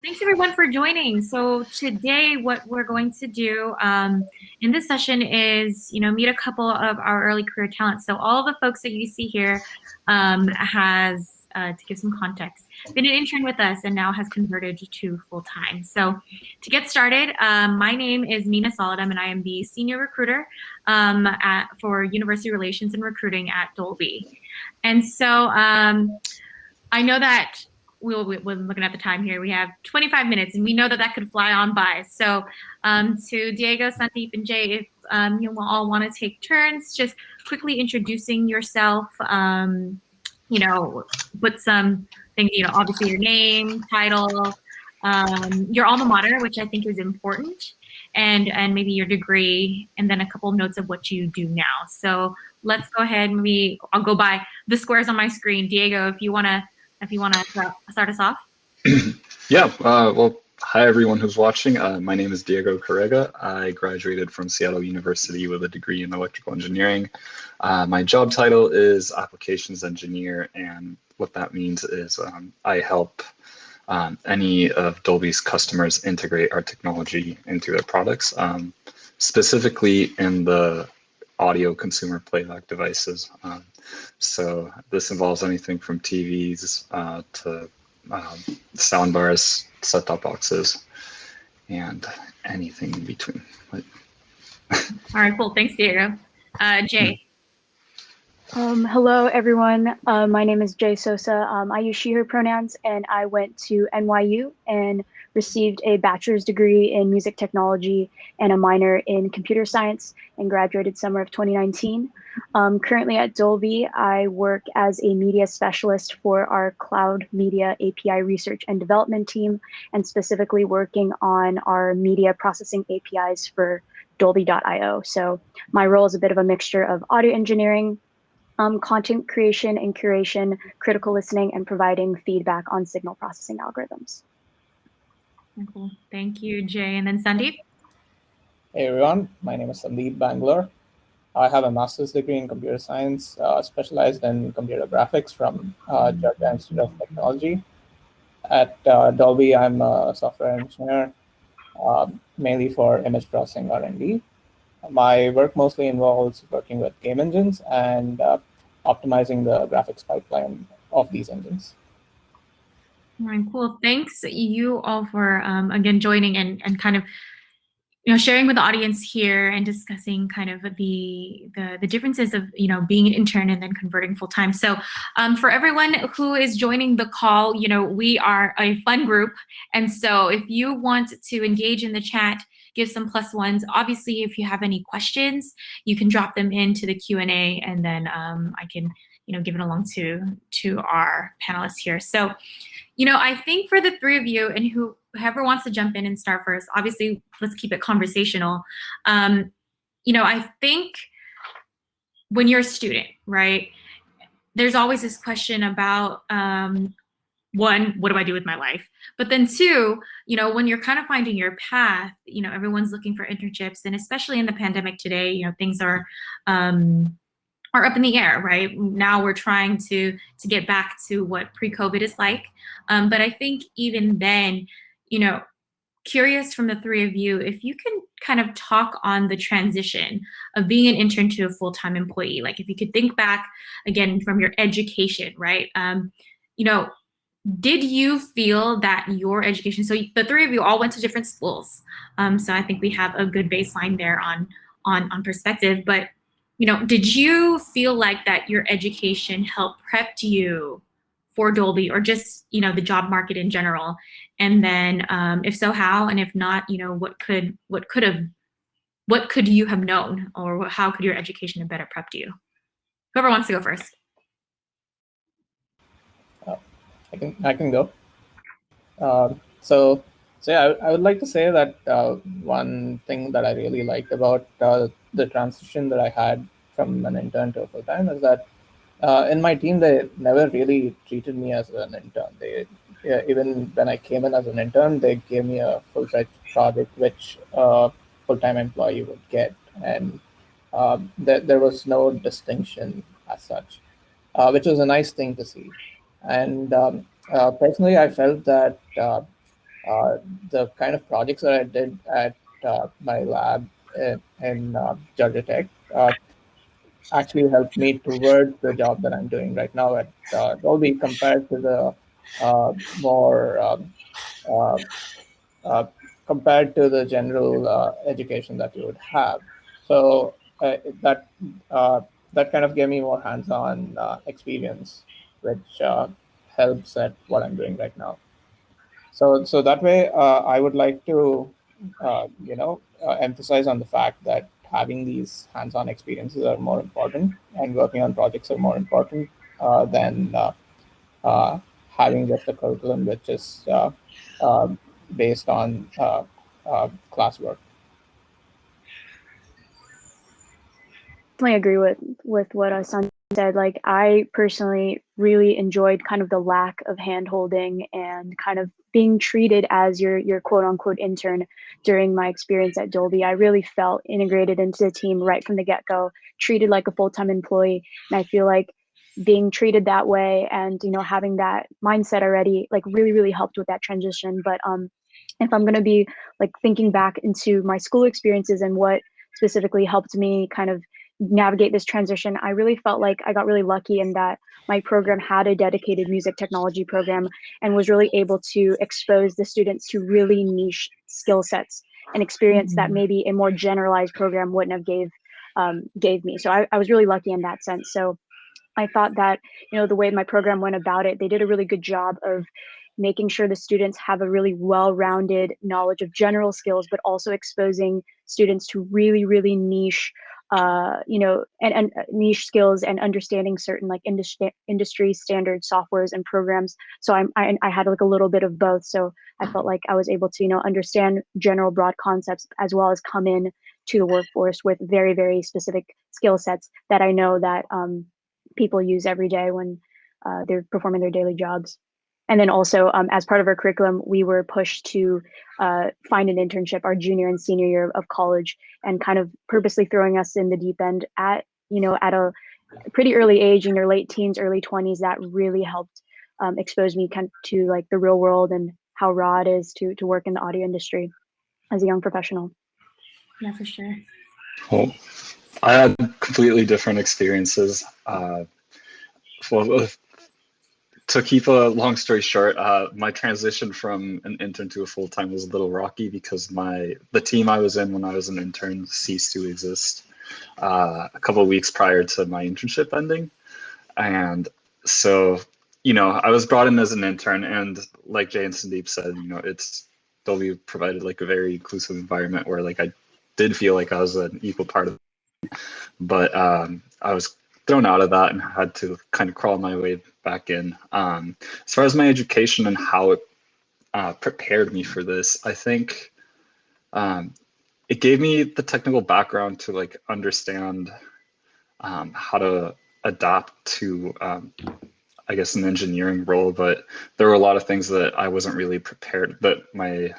Thanks everyone for joining. So today what we're going to do in this session is, meet a couple of our early career talents. So all of the folks that you see here has, to give some context, been an intern with us and now has converted to full-time. So to get started, my name is Ninah Solidum and I am the senior recruiter for University Relations and Recruiting at Dolby. And so I know that we're looking at the time here. We have 25 minutes, and we know that that could fly on by. So, to Diego, Sandeep, and Jaye, if you all want to take turns, just quickly introducing yourself. Put some things. Obviously your name, title, your alma mater, which I think is important, and maybe your degree, and then a couple of notes of what you do now. So let's go ahead. Maybe I'll go by the squares on my screen. Diego, if you want to start us off. Yeah, well, hi everyone who's watching. My name is Diego Carregha. I graduated from Seattle University with a degree in electrical engineering. My job title is applications engineer, and what that means is I help any of Dolby's customers integrate our technology into their products, specifically in the audio consumer playback devices. So this involves anything from TVs to soundbars, set-top boxes, and anything in between. All right, cool. Thanks, Diego. Jaye. Hello, everyone. My name is Jaye Sosa. I use she, her pronouns, and I went to NYU and received a bachelor's degree in music technology and a minor in computer science and graduated summer of 2019. Currently at Dolby, I work as a media specialist for our cloud media API research and development team, and specifically working on our media processing APIs for Dolby.io. So my role is a bit of a mixture of audio engineering, content creation and curation, critical listening, and providing feedback on signal processing algorithms. Cool. Thank you, Jaye. And then Sandeep. Hey everyone, my name is Sandeep, Bangalore. I have a master's degree in computer science, specialized in computer graphics from Georgia Institute of Technology. At Dolby, I'm a software engineer, mainly for image processing R&D. My work mostly involves working with game engines and optimizing the graphics pipeline of these engines. All right, cool. Thanks you all for again joining and kind of sharing with the audience here and discussing kind of the differences of being an intern and then converting full time. So for everyone who is joining the call, we are a fun group, and so if you want to engage in the chat, give some +1s. Obviously, if you have any questions, you can drop them into the Q&A, and then I can give it along to our panelists here. So I think for the three of you, and whoever wants to jump in and start first, obviously let's keep it conversational. I think when you're a student, right, there's always this question about one, what do I do with my life? But then two, when you're kind of finding your path, everyone's looking for internships, and especially in the pandemic today, things are up in the air, right? Now we're trying to get back to what pre-COVID is like. But I think even then, curious from the three of you, if you can kind of talk on the transition of being an intern to a full-time employee. Like if you could think back again from your education, right? Did you feel that your education, so the three of you all went to different schools. So I think we have a good baseline there on perspective, but did you feel like that your education helped prep you for Dolby or just, the job market in general? And then if so, how? And if not, what could you have known, or how could your education have better prepped you? Whoever wants to go first. I can go. So yeah, I would like to say that one thing that I really liked about the transition that I had from an intern to a full-time is that in my team, they never really treated me as an intern. Even when I came in as an intern, they gave me a full-fledged project, which a full-time employee would get. And there was no distinction as such, which was a nice thing to see. And personally, I felt that the kind of projects that I did at my lab in Georgia Tech actually helped me towards the job that I'm doing right now at Dolby, compared to the more uh, uh, compared to the general education that you would have. So that uh, that kind of gave me more hands-on experience, which helps at what I'm doing right now. So that way, I would like to, emphasize on the fact that having these hands-on experiences are more important, and working on projects are more important than uh, having just a curriculum which is uh, based on classwork. Definitely agree with what Sandeep said. Like, I personally really enjoyed kind of the lack of hand holding and kind of being treated as your quote unquote intern during my experience at Dolby. I really felt integrated into the team right from the get-go, treated like a full-time employee. And I feel like being treated that way and, you know, having that mindset already, like, really helped with that transition. But if I'm going to be like thinking back into my school experiences and what specifically helped me kind of navigate this transition, I really felt like I got really lucky in that my program had a dedicated music technology program and was really able to expose the students to really niche skill sets and experience that maybe a more generalized program wouldn't have gave me. So I was really lucky in that sense. So I thought that, you know, the way my program went about it, they did a really good job of making sure the students have a really well-rounded knowledge of general skills, but also exposing students to really niche, and niche skills, and understanding certain like industry standard softwares and programs. So I had like a little bit of both. So I felt like I was able to, you know, understand general broad concepts as well as come in to the workforce with very specific skill sets that I know that people use every day when they're performing their daily jobs. And then also, as part of our curriculum, we were pushed to find an internship our junior and senior year of college, and kind of purposely throwing us in the deep end at, you know, at a pretty early age, in your late teens, early 20s. That really helped expose me kind of to like the real world and how raw it is to work in the audio industry as a young professional. Yeah, for sure. Well, I had completely different experiences. Well, to keep a long story short, my transition from an intern to a full-time was a little rocky because the team I was in when I was an intern ceased to exist a couple of weeks prior to my internship ending. And so, you know, I was brought in as an intern, and like Jay and Sandeep said, you know, Dolby provided like a very inclusive environment where like I did feel like I was an equal part of it. But I was thrown out of that and had to kind of crawl my way back in. As far as my education and how it prepared me for this, I think it gave me the technical background to like understand how to adapt to I guess an engineering role, but there were a lot of things that I wasn't really prepared, that my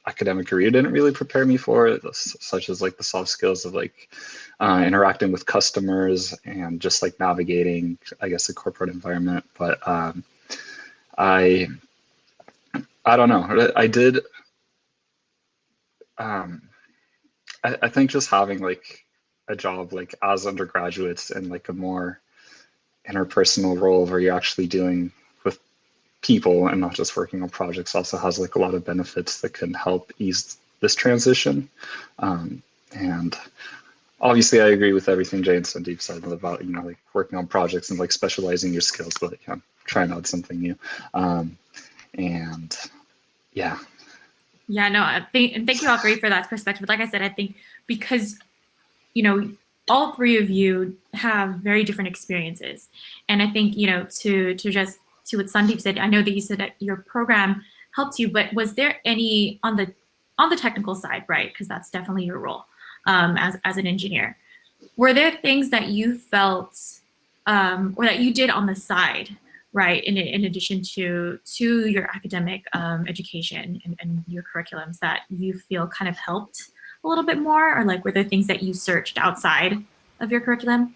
academic career didn't really prepare me for, such as like the soft skills of like interacting with customers and just like navigating, I guess, the corporate environment. But I don't know. I think just having like a job like as undergraduates in like a more interpersonal role where you're actually dealing with people and not just working on projects also has like a lot of benefits that can help ease this transition. And obviously I agree with everything Jay and Sandeep said about, you know, like working on projects and like specializing your skills, but you know, trying out something new. And yeah. Yeah, no, thank you all three for that perspective. Like I said, I think because, you know, all three of you have very different experiences. And I think, you know, to what Sandeep said, I know that you said that your program helped you, but was there any on the technical side, right? Because that's definitely your role as an engineer. Were there things that you felt or that you did on the side, right, in addition to your academic education and your curriculums, that you feel kind of helped a little bit more, or like were there things that you searched outside of your curriculum?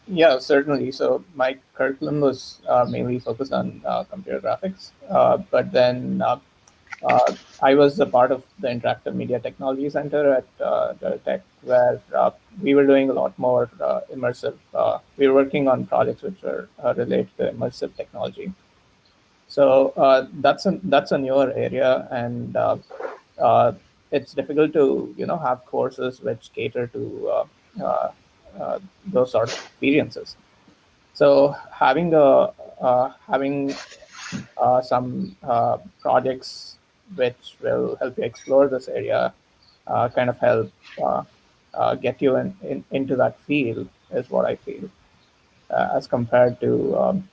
Yeah, certainly. So my curriculum was mainly focused on computer graphics, but then I was a part of the Interactive Media Technology Center at Tech, where we were doing a lot more immersive. We were working on projects which were related to immersive technology. So that's a newer area, and uh, it's difficult to have courses which cater to those sort of experiences. So having some projects which will help you explore this area, kind of help get you into that field is what I feel, as compared to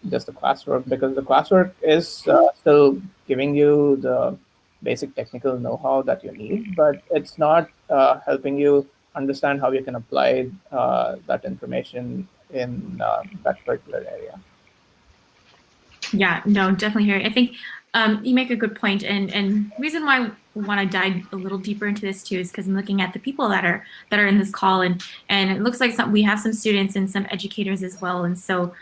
just the classwork, because the classwork is still giving you the basic technical know-how that you need, but it's not helping you understand how you can apply that information in that particular area. Yeah, no, definitely here. I think you make a good point, and reason why I want to dive a little deeper into this too is because I'm looking at the people that are in this call, and it looks like we have some students and some educators as well, and so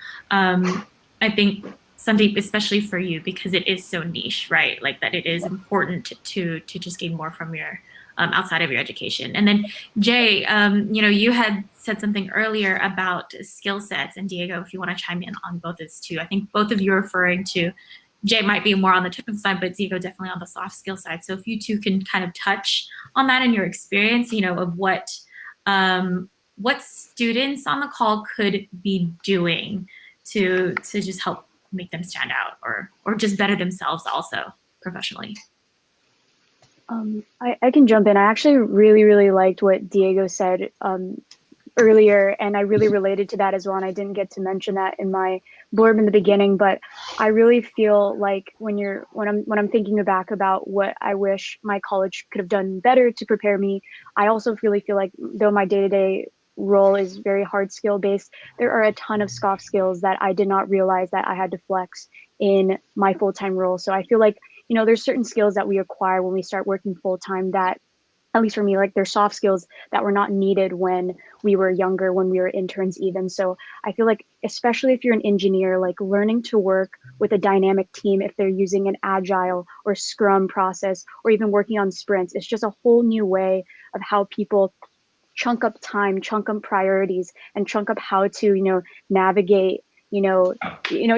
I think Sandeep, especially for you, because it is so niche, right? Like that, it is important to just gain more from your outside of your education. And then Jaye, you had said something earlier about skill sets, and Diego, if you want to chime in on both those two. I think both of you are referring to, Jaye might be more on the technical side, but Diego definitely on the soft skill side. So if you two can kind of touch on that in your experience, of what students on the call could be doing to just help make them stand out or just better themselves also professionally. I can jump in. I actually really, really liked what Diego said earlier, and I really related to that as well. And I didn't get to mention that in my blurb in the beginning, but I really feel like when I'm thinking back about what I wish my college could have done better to prepare me, I also really feel like though my day-to-day role is very hard skill based, there are a ton of soft skills that I did not realize that I had to flex in my full-time role. So I feel like there's certain skills that we acquire when we start working full-time that, at least for me, like there's soft skills that were not needed when we were younger, when we were interns even. So I feel like, especially if you're an engineer, like learning to work with a dynamic team, if they're using an agile or scrum process, or even working on sprints, it's just a whole new way of how people chunk up time, chunk up priorities, and chunk up how to, navigate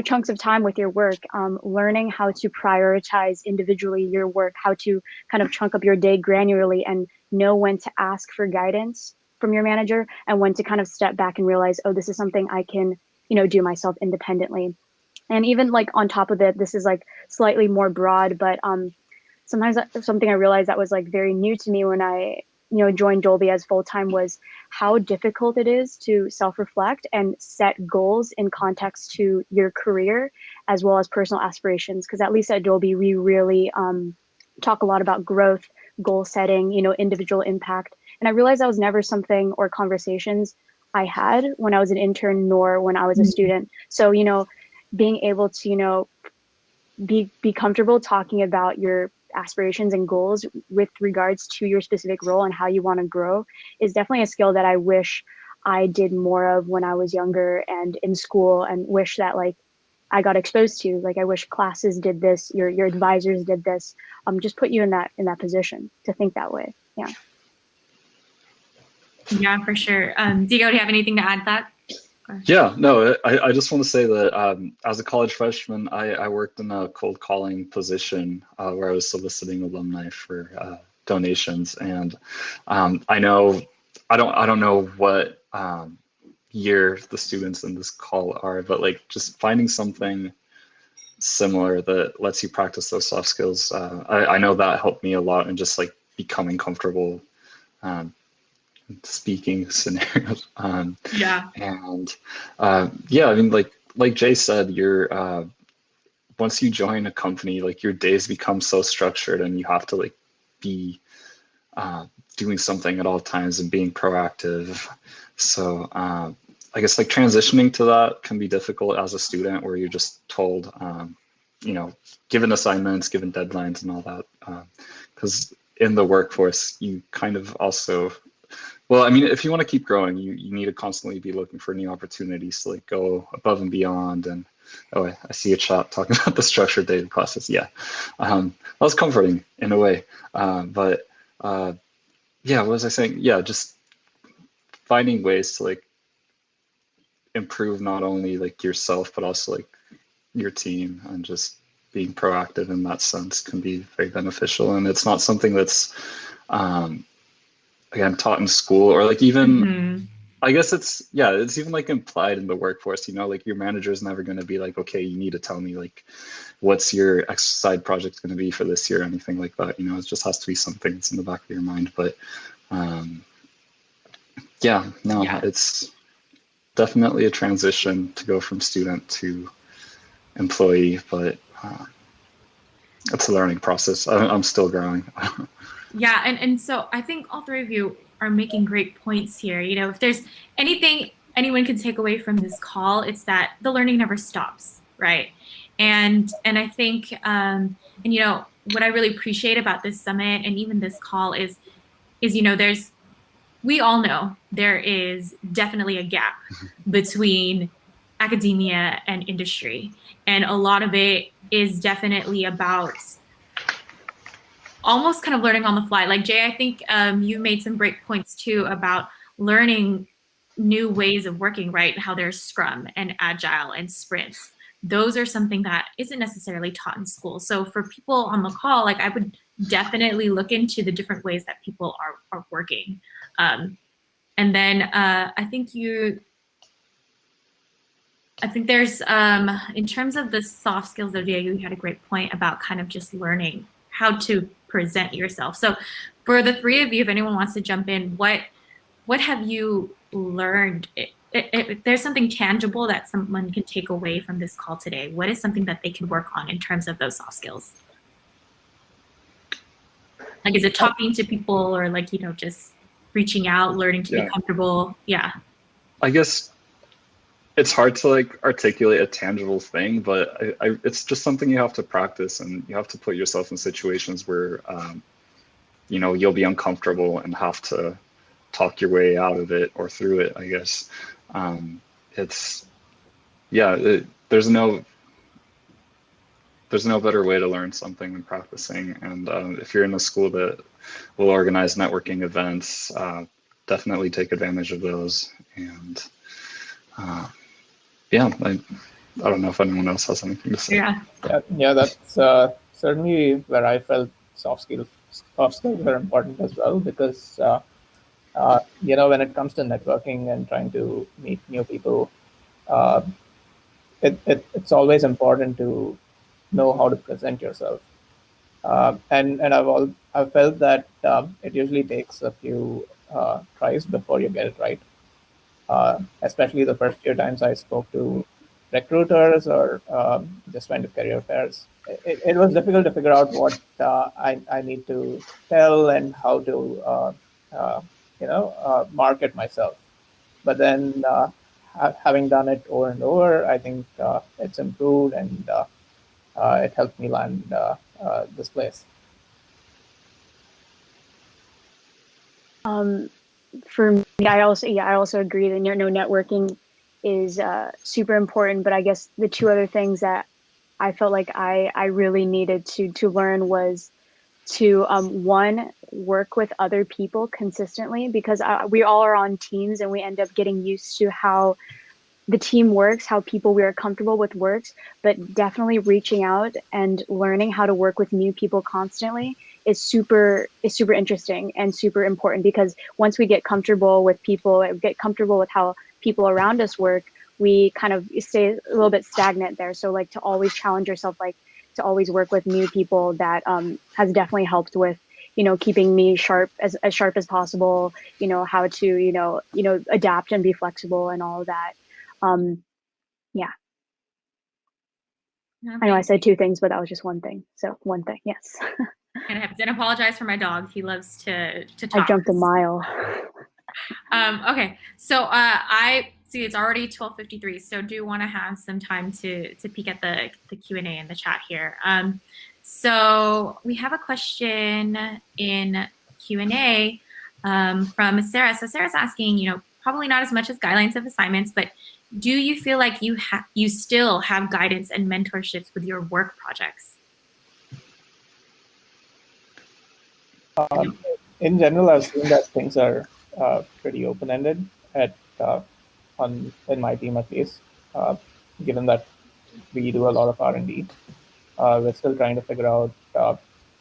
chunks of time with your work, learning how to prioritize individually your work, how to kind of chunk up your day granularly and know when to ask for guidance from your manager and when to kind of step back and realize, oh, this is something I can, do myself independently. And even like on top of it, this is like slightly more broad, but sometimes something I realized that was like very new to me when I joined Dolby as full-time was how difficult it is to self-reflect and set goals in context to your career as well as personal aspirations. Because at least at Dolby, we really talk a lot about growth, goal setting, individual impact. And I realized that was never something or conversations I had when I was an intern, nor when I was a student. So, being able to, be comfortable talking about your aspirations and goals with regards to your specific role and how you want to grow is definitely a skill that I wish I did more of when I was younger and in school, and wish that like I got exposed to. Like I wish classes did this, your advisors did this, just put you in that position to think that way. Yeah. Yeah, for sure. Diego, do you have anything to add to that? Yeah, no, I just want to say that as a college freshman, I worked in a cold calling position where I was soliciting alumni for donations, and I don't know what year the students in this call are, but like just finding something similar that lets you practice those soft skills. I know that helped me a lot in just like becoming comfortable speaking scenarios. Yeah. And yeah, I mean, like Jaye said, you're once you join a company, like your days become so structured, and you have to like be doing something at all times and being proactive. So I guess like transitioning to that can be difficult as a student, where you're just told, given assignments, given deadlines, and all that. Because in the workforce, you kind of also, well, I mean, if you want to keep growing, you need to constantly be looking for new opportunities to like go above and beyond, and Oh, I see a chat talking about the structured data process. Yeah, that was comforting in a way. But yeah, what was I saying? Yeah, just finding ways to like improve not only like yourself, but also like your team, and just being proactive in that sense can be very beneficial. And it's not something that's again taught in school, or like even I guess it's even like implied in the workforce, you know, like your manager is never going to be like, okay, you need to tell me like what's your side project going to be for this year or anything like that, you know. It just has to be something that's in the back of your mind. But it's definitely a transition to go from student to employee, but it's a learning process. I'm still growing. Yeah, and so I think all three of you are making great points here. You know, if there's anything anyone can take away from this call, it's that the learning never stops, right? And I think and you know, what I really appreciate about this summit and even this call is you know, we all know there is definitely a gap between academia and industry, and a lot of it is definitely about almost kind of learning on the fly. Like Jay, I think you made some great points too about learning new ways of working, right? How there's Scrum and Agile and sprints. Those are something that isn't necessarily taught in school. So for people on the call, like I would definitely look into the different ways that people are working. And then I think there's, in terms of the soft skills of Jaye, you had a great point about kind of just learning how to present yourself. So for the three of you, if anyone wants to jump in, what have you learned? If there's something tangible that someone can take away from this call today, what is something that they can work on in terms of those soft skills? Like, is it talking to people, or like, you know, just reaching out, learning to be comfortable? Yeah. I guess it's hard to like articulate a tangible thing, but it's just something you have to practice, and you have to put yourself in situations where, you know, you'll be uncomfortable and have to talk your way out of it or through it, I guess. There's no better way to learn something than practicing. And if you're in a school that will organize networking events, definitely take advantage of those. And I don't know if anyone else has anything to say. Yeah, that's certainly where I felt soft skills are important as well, because you know, when it comes to networking and trying to meet new people, it's always important to know how to present yourself. And I've felt that it usually takes a few tries before you get it right. Especially the first few times I spoke to recruiters or just went to career fairs. It was difficult to figure out what I need to tell and how to market myself. But then having done it over and over, I think it's improved, and it helped me land this place. For me, I also agree that networking is super important. But I guess the two other things that I felt like I really needed to learn was to one, work with other people consistently, because we all are on teams and we end up getting used to how the team works, how people we are comfortable with works, but definitely reaching out and learning how to work with new people constantly is super interesting and super important, because once we get comfortable with people, get comfortable with how people around us work, we kind of stay a little bit stagnant there. So like to always challenge yourself, like to always work with new people, that has definitely helped with, you know, keeping me as sharp as possible, you know, how to, you know, adapt and be flexible and all of that. I know I said two things, but that was just one thing. So one thing, yes. And apologize for my dog. He loves to talk. I jumped a mile. Okay, so I see it's already 12:53, so do want to have some time to peek at the Q&A in the chat here. So we have a question in Q&A from Sarah. So Sarah's asking, you know, probably not as much as guidelines of assignments, but do you feel like you still have guidance and mentorships with your work projects? In general, I've seen that things are pretty open-ended at in my team at least. Given that we do a lot of R&D, we're still trying to figure out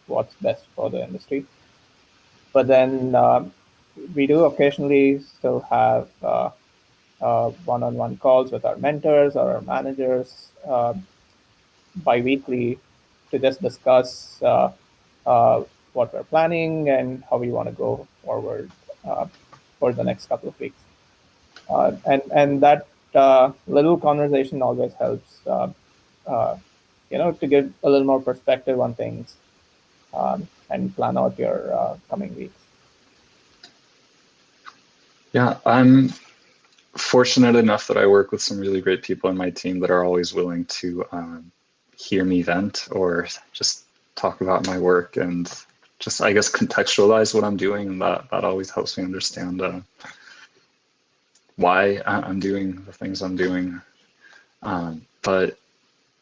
what's best for the industry. But then we do occasionally still have one-on-one calls with our mentors or our managers bi-weekly to just discuss what we're planning and how we want to go forward for the next couple of weeks. And that little conversation always helps, to give a little more perspective on things and plan out your coming weeks. Yeah, I'm fortunate enough that I work with some really great people in my team that are always willing to hear me vent or just talk about my work and just, I guess, contextualize what I'm doing. And that always helps me understand why I'm doing the things I'm doing. But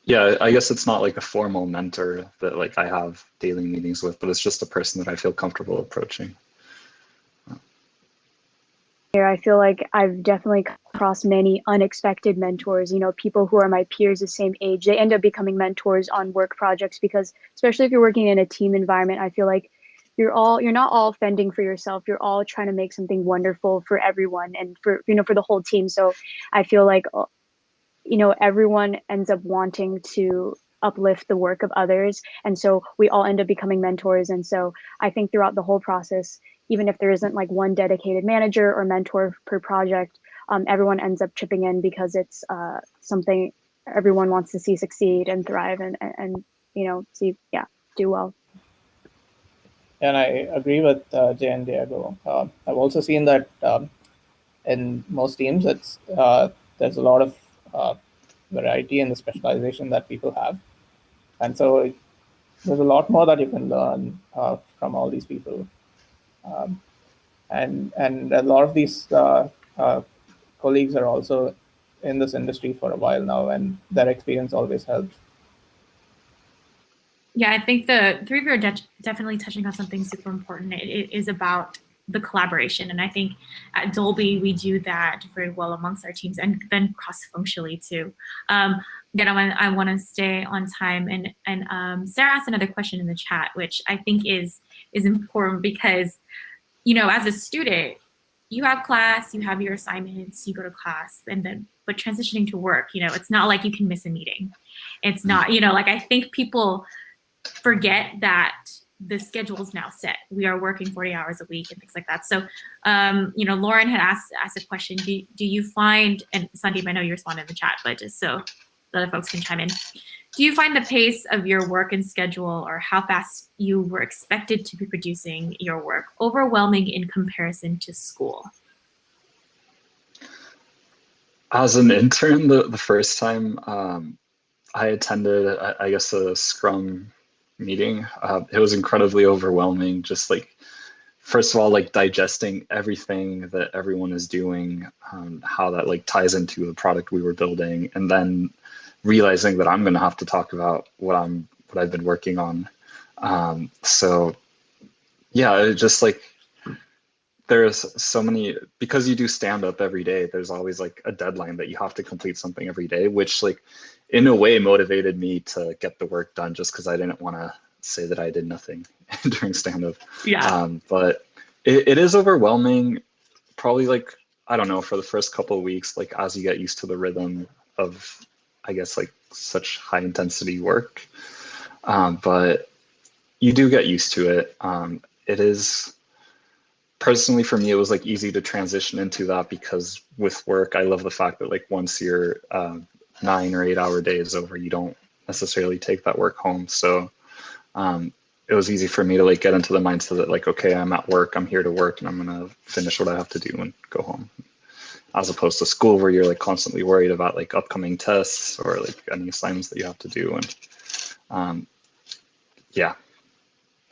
yeah, I guess it's not like a formal mentor that like I have daily meetings with, but it's just a person that I feel comfortable approaching. I feel like I've definitely come across many unexpected mentors, people who are my peers the same age. They end up becoming mentors on work projects because, especially if you're working in a team environment, I feel like you're not all fending for yourself. You're all trying to make something wonderful for everyone and for the whole team. So I feel like, everyone ends up wanting to uplift the work of others. And so we all end up becoming mentors. And so I think throughout the whole process, even if there isn't like one dedicated manager or mentor per project, everyone ends up chipping in because it's something everyone wants to see succeed and thrive and do well. And I agree with Jay and Diego. I've also seen that in most teams, there's a lot of variety in the specialization that people have, and so there's a lot more that you can learn from all these people. And a lot of these colleagues are also in this industry for a while now, and their experience always helps. Yeah, I think the three of you are definitely touching on something super important. It is about the collaboration. And I think at Dolby, we do that very well amongst our teams and then cross-functionally too. Again, I want to stay on time. And Sarah asked another question in the chat, which I think is important because, as a student, you have class, you have your assignments, you go to class, but transitioning to work, it's not like you can miss a meeting. It's not, I think people forget that the schedule is now set. We are working 40 hours a week and things like that. So, Lauren had asked a question. Do you find, and Sandeep, I know you responded in the chat, but just so the other folks can chime in, do you find the pace of your work and schedule or how fast you were expected to be producing your work overwhelming in comparison to school? As an intern, the first time I attended, I guess, a Scrum meeting, it was incredibly overwhelming. Just like, first of all, like digesting everything that everyone is doing, how that like ties into the product we were building, and then realizing that I'm going to have to talk about what I've been working on. So yeah, it just like there's so many, because you do stand up every day, there's always like a deadline that you have to complete something every day, which like in a way motivated me to get the work done just because I didn't want to say that I did nothing during stand up. Yeah. But it is overwhelming, probably like, I don't know, for the first couple of weeks, like as you get used to the rhythm of, I guess, like such high intensity work. But you do get used to it. It is, personally for me, it was like easy to transition into that because with work, I love the fact that like once your 9 or 8 hour day is over, you don't necessarily take that work home. So it was easy for me to like get into the mindset that like, okay, I'm at work, I'm here to work, and I'm gonna finish what I have to do and go home. As opposed to school where you're like constantly worried about like upcoming tests or like any assignments that you have to do. And yeah,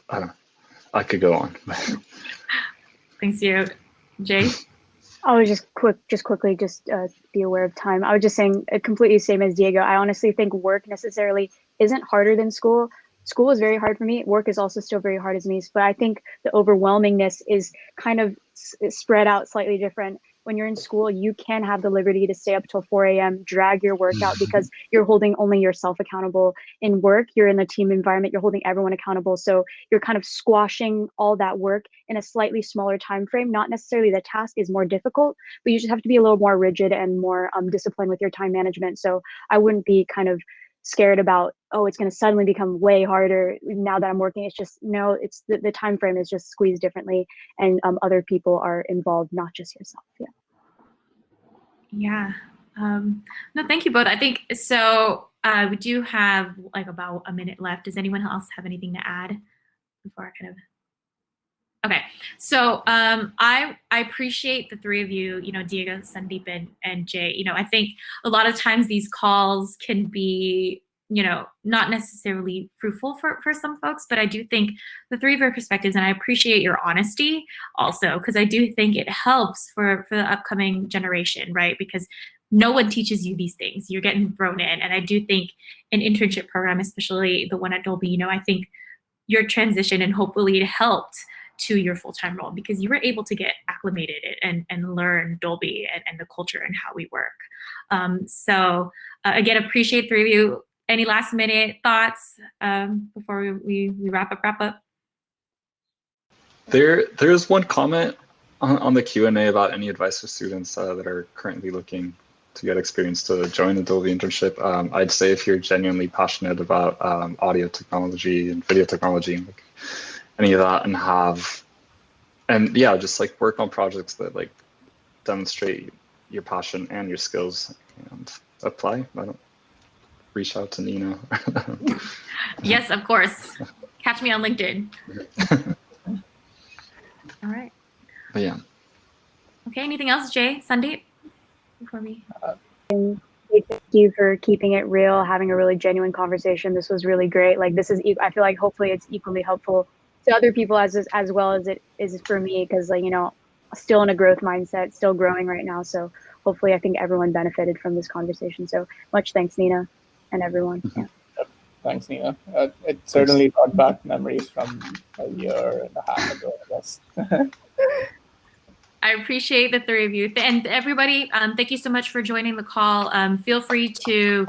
I don't know, I could go on. Thanks, you. Jay? I was just quickly be aware of time. I was just saying completely same as Diego. I honestly think work necessarily isn't harder than school. School is very hard for me. Work is also still very hard as me. But I think the overwhelmingness is kind of spread out slightly different. When you're in school, you can have the liberty to stay up till 4 a.m., drag your work out because you're holding only yourself accountable. In work, you're in a team environment, you're holding everyone accountable. So you're kind of squashing all that work in a slightly smaller time frame. Not necessarily the task is more difficult, but you just have to be a little more rigid and more disciplined with your time management. So I wouldn't be kind of scared about, oh, it's going to suddenly become way harder now that I'm working. It's just, no, it's the time frame is just squeezed differently, and other people are involved, not just yourself. Yeah. No, thank you both. I think so. We do have like about a minute left. Does anyone else have anything to add before I kind of? Okay, so I appreciate the three of you, Diego, Sandeep, and Jay. I think a lot of times these calls can be, not necessarily fruitful for some folks, but I do think the three of your perspectives, and I appreciate your honesty also, because I do think it helps for the upcoming generation, right? Because no one teaches you these things. You're getting thrown in. And I do think an internship program, especially the one at Dolby, I think your transition and hopefully it helped to your full-time role because you were able to get acclimated and learn Dolby and the culture and how we work. So again, appreciate three of you. Any last minute thoughts before we wrap up? There's one comment on the Q&A about any advice for students that are currently looking to get experience to join the Dolby internship. I'd say if you're genuinely passionate about audio technology and video technology and like any of that, and just like work on projects that like demonstrate your passion and your skills and apply. Reach out to Ninah. Yes, of course. Catch me on LinkedIn. All right. But yeah. Okay, anything else, Jay, Sandeep, before me? Thank you for keeping it real, having a really genuine conversation. This was really great. Like this is, I feel like hopefully it's equally helpful to other people as well as it is for me, because like, still in a growth mindset, still growing right now. So hopefully I think everyone benefited from this conversation. So much thanks, Ninah, and everyone. Yeah. Thanks, Ninah. It certainly brought back memories from a year and a half ago, I guess. I appreciate the three of you. And everybody, thank you so much for joining the call. Feel free to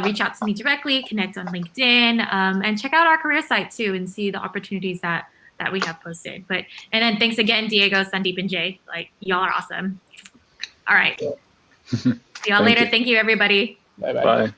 reach out to me directly, connect on LinkedIn, and check out our career site too and see the opportunities that we have posted. And then thanks again, Diego, Sandeep, and Jay. Like, y'all are awesome. All right. See y'all later. Thank you, everybody. Bye-bye. Bye.